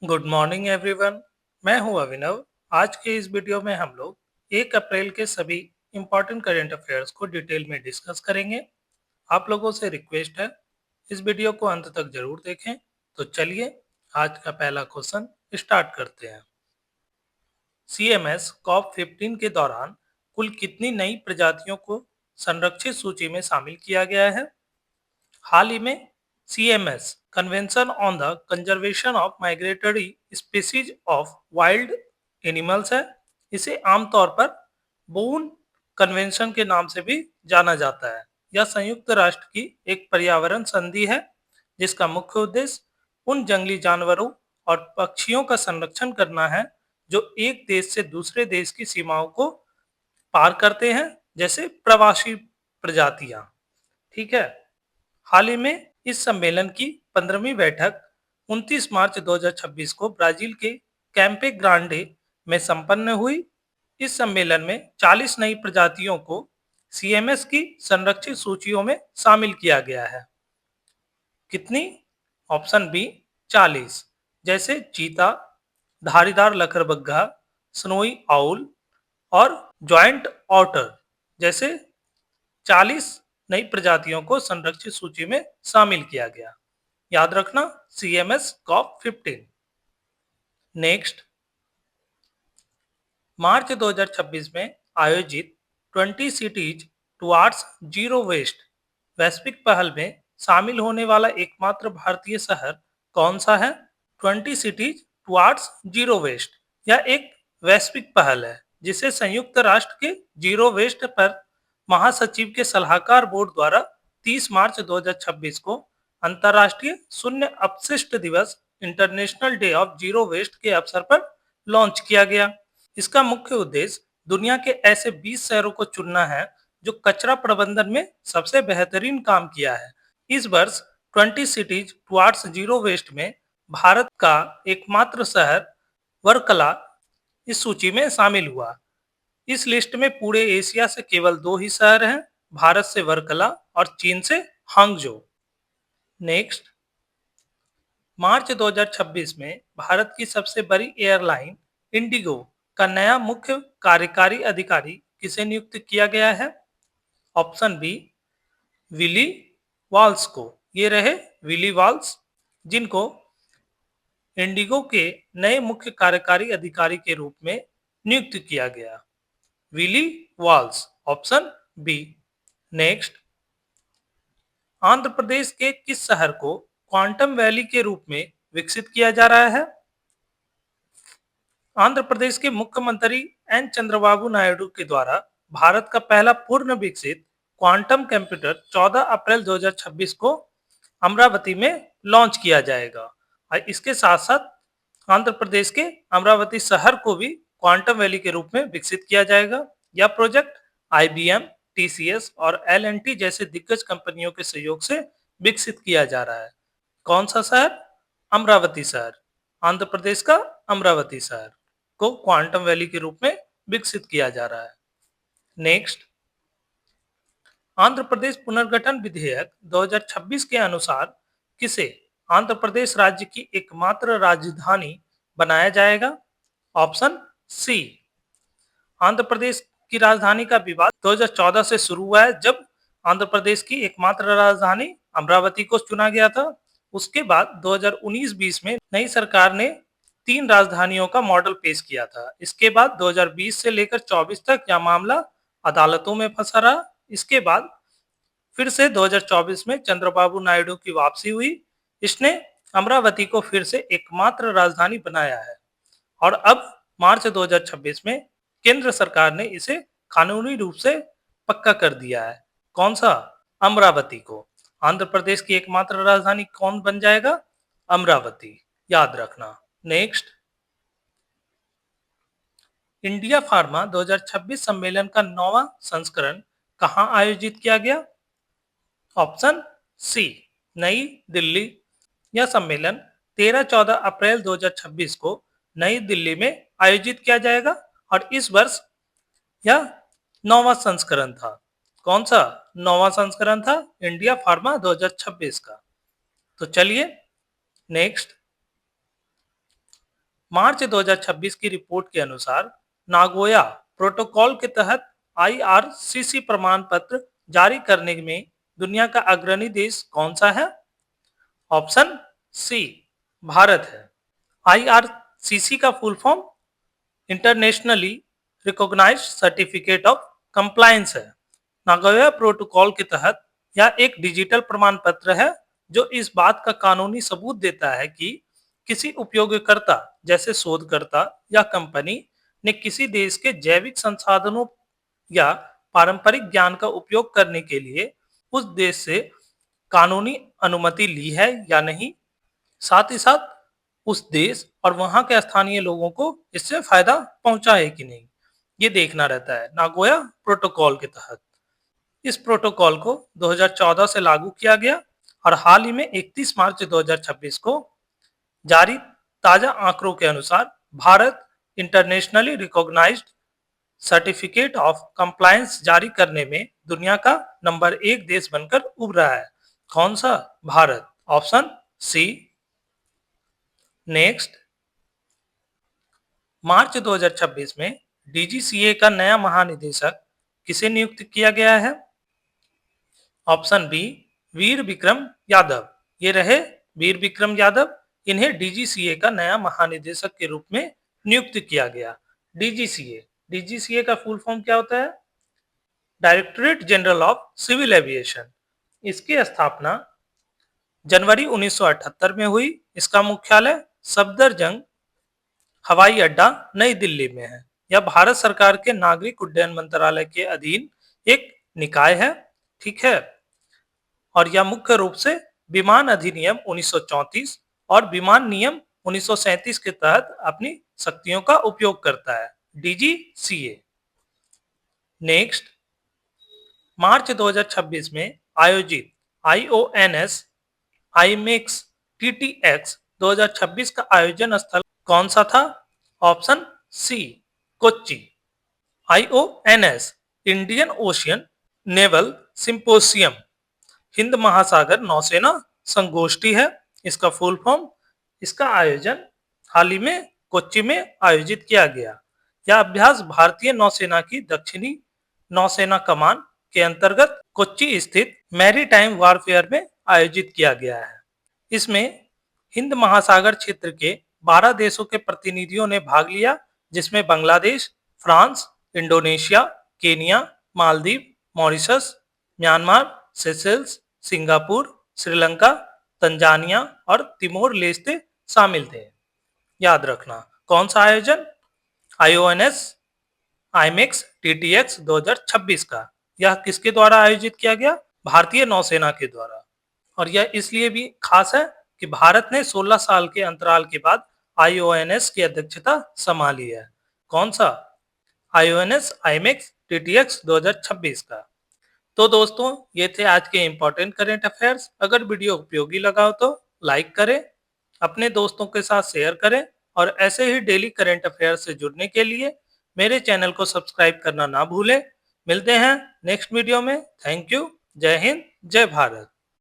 Good morning everyone. मैं हूं अभिनव। आज के इस वीडियो में हम लोग 1 अप्रैल के सभी इम्पोर्टेंट करंट अफेयर्स को डिटेल में डिस्कस करेंगे। आप लोगों से रिक्वेस्ट है, इस वीडियो को अंत तक जरूर देखें। तो चलिए आज का पहला क्वेश्चन स्टार्ट करते हैं। सीएमएस कॉप 15 के दौरान कुल कितनी नई प्रजातियों को संरक्षित सूची में शामिल किया गया है? हाल ही में CMS convention on the conservation of migratory species of wild animals है। इसे आमतौर पर बोन कन्वेंशन के नाम से भी जाना जाता है। यह संयुक्त राष्ट्र की एक पर्यावरण संधि है जिसका मुख्य उद्देश्य उन जंगली जानवरों और पक्षियों का संरक्षण करना है जो एक देश से दूसरे देश की सीमाओं को पार करते हैं, जैसे प्रवासी प्रजातियां। ठीक है। हाल ही में इस सम्मेलन की 15वीं बैठक 29 मार्च 2026 को ब्राजील के कैंपे ग्रांडे में संपन्न हुई। इस सम्मेलन में 40 नई प्रजातियों को सीएमएस की संरक्षित सूचियों में शामिल किया गया है। कितनी? ऑप्शन बी 40, जैसे चीता, धारीदार लकड़बग्घा, स्नोई आउल और जॉइंट ऑटर जैसे 40 नई प्रजातियों को संरक्षित सूची में शामिल किया गया। याद रखना, सीएमएस कॉप 15। नेक्स्ट, मार्च 2026 में आयोजित 20 सिटीज टुवार्ड्स जीरो वेस्ट वैश्विक पहल में शामिल होने वाला एकमात्र भारतीय शहर कौन सा है? 20 सिटीज टुवार्ड्स जीरो वेस्ट यह एक वैश्विक पहल है जिसे संयुक्त राष्ट्र के जीरो वेस्ट पर महासचिव के सलाहकार बोर्ड द्वारा 30 मार्च 2026 को अंतर्राष्ट्रीय शून्य अपशिष्ट दिवस international day of zero waste के अवसर पर लॉन्च किया गया। इसका मुख्य उद्देश्य दुनिया के ऐसे 20 शहरों को चुनना है जो कचरा प्रबंधन में सबसे बेहतरीन काम किया है। इस वर्ष 20 सिटीज टुवार्ड्स जीरो वेस्ट में भारत का एकमात्र शहर वर्कला इस सूची में शामिल हुआ। इस लिस्ट में पूरे एशिया से केवल 2 ही शहर हैं, भारत से वर्कला और चीन से हांगझो। नेक्स्ट, मार्च 2026 में भारत की सबसे बड़ी एयरलाइन इंडिगो का नया मुख्य कार्यकारी अधिकारी किसे नियुक्त किया गया है? ऑप्शन बी विली वॉल्स को। ये रहे विली वॉल्स, जिनको इंडिगो के नए मुख्य कार्यकारी अधिकारी के रूप में नियुक्त किया गया। Willie Walls, option B. Next, Andhra Pradesh के किस शहर को क्वांटम वैली के रूप में विकसित किया जा रहा है? आंध्र प्रदेश के मुख्यमंत्री एन चंद्रबाबू नायडू के द्वारा भारत का पहला पूर्ण विकसित क्वांटम कंप्यूटर 14 अप्रैल 2026 को अमरावती में लॉन्च किया जाएगा। और इसके साथ साथ आंध्र प्रदेश के अमरावती शहर को भी क्वांटम वैली के रूप में विकसित किया जाएगा। यह प्रोजेक्ट आईबीएम, टीसीएस और एलएनटी जैसे दिग्गज कंपनियों के सहयोग से विकसित किया जा रहा है। कौन सा शहर? अमरावती शहर। आंध्र प्रदेश का अमरावती शहर को क्वांटम वैली के रूप में विकसित किया जा रहा है। नेक्स्ट, आंध्र प्रदेश पुनर्गठन विधेयक 2026 के अनुसार किसे आंध्र प्रदेश राज्य की एकमात्र राजधानी बनाया जाएगा? Option C. आंध्र प्रदेश की राजधानी का विवाद 2014 से शुरू हुआ है, जब आंध्र प्रदेश की एकमात्र राजधानी अमरावती को चुना गया था। उसके बाद 2019-20 में नई सरकार ने 3 राजधानियों का मॉडल पेश किया था। इसके बाद 2020 से लेकर 24 तक यह मामला अदालतों में फंसा रहा। इसके बाद फिर से 2024 में चंद्रबाबू नायडू की वापसी हुई। इसने अमरावती को फिर से एकमात्र राजधानी बनाया है और अब मार्च 2026 में केंद्र सरकार ने इसे कानूनी रूप से पक्का कर दिया है। कौन सा? अमरावती को आंध्र प्रदेश की एकमात्र राजधानी कौन बन जाएगा? अमरावती। याद रखना। नेक्स्ट, इंडिया फार्मा 2026 सम्मेलन का 9वां संस्करण कहां आयोजित किया गया? ऑप्शन सी, नई दिल्ली। यह सम्मेलन 13-14 अप्रैल 2026 को नई दिल्ली में आयोजित किया जाएगा और इस वर्ष यह 9वां संस्करण था। कौन सा 9वां संस्करण था? इंडिया फार्मा 2026 का। तो चलिए नेक्स्ट, मार्च 2026 की रिपोर्ट के अनुसार नागोया प्रोटोकॉल के तहत आईआरसीसी प्रमाण पत्र जारी करने में दुनिया का अग्रणी देश कौन सा है? ऑप्शन सी भारत है। आईआरसीसी का full form internationally recognised certificate of compliance है। नागोया प्रोटोकॉल के तहत यह एक डिजिटल प्रमाण पत्र है जो इस बात का कानूनी सबूत देता है कि किसी उपयोगकर्ता जैसे शोधकर्ता या कंपनी ने किसी देश के जैविक संसाधनों या पारंपरिक ज्ञान का उपयोग करने के लिए उस देश से कानूनी अनुमति ली है या नहीं। साथ ही साथ उस देश और वहां के स्थानीय लोगों को इससे फायदा पहुंचा है कि नहीं, ये देखना रहता है नागोया प्रोटोकॉल के तहत। इस प्रोटोकॉल को 2014 से लागू किया गया और हाल ही में 31 मार्च 2026 को जारी ताजा आंकड़ों के अनुसार भारत internationally recognised certificate of compliance जारी करने में दुनिया का नंबर 1 देश बनकर उभरा है। कौन सा? Bharat. Option C. Next, March 2026 में डीजीसीए का नया महानिदेशक किसे नियुक्त किया गया है? ऑप्शन बी वीर विक्रम यादव। ये रहे वीर विक्रम यादव। इन्हें डीजीसीए का नया महानिदेशक के रूप में नियुक्त किया गया। डीजीसीए डीजीसीए का फुल फॉर्म क्या होता है? Directorate General of Civil Aviation. इसकी स्थापना जनवरी 1978 में हुई। इसका मुख्यालय सफदरजंग हवाई अड्डा नई दिल्ली में है। यह भारत सरकार के नागरिक उड्डयन मंत्रालय के अधीन एक निकाय है। ठीक है, और यह मुख्य रूप से विमान अधिनियम 1934 और विमान नियम 1937 के तहत अपनी शक्तियों का उपयोग करता है। डीजीसीए। नेक्स्ट, मार्च 2026 में आयोजित आईओएनएस आईमेक्स टीटीएक्स 2026 का आयोजन स्थल कौन सा था? Option C Kochi. IONS Indian Ocean naval symposium हिंद महासागर नौसेना संगोष्ठी है। इसका फुल फॉर्म। इसका आयोजन हाल ही में कोच्चि में आयोजित किया गया। यह अभ्यास भारतीय नौसेना की दक्षिणी नौसेना कमान के अंतर्गत कोच्चि स्थित मैरीटाइम वॉरफेयर में आयोजित किया गया है। इसमें हिंद महासागर क्षेत्र के 12 देशों के प्रतिनिधियों ने भाग लिया, जिसमें Bangladesh, France, Indonesia, Kenya, Maldives, Mauritius, Myanmar, Seychelles, Singapore, Sri Lanka, Tanzania और तिमोर लेस्ते शामिल थे। याद रखना, कौन सा आयोजन? आईओएनएस आईमेक्स टीटीएक्स 2026 का। यह किसके द्वारा आयोजित किया गया? भारतीय नौसेना के द्वारा। और यह इसलिए भी खास है कि भारत ने 16 साल के अंतराल के बाद आईओएनएस की अध्यक्षता संभाली है। कौन सा? आईओएनएस आईमेक्स टीटीएक्स 2026 का। तो दोस्तों, ये थे आज के इंपॉर्टेंट करेंट अफेयर्स। अगर वीडियो उपयोगी लगा हो तो लाइक करें, अपने दोस्तों के साथ शेयर करें और ऐसे ही डेली करेंट अफेयर्स से जुड़ने के लिए मेरे चैनल को सब्सक्राइब करना ना भूलें। मिलते हैं नेक्स्ट वीडियो में। Thank you. जय हिंद, जय भारत।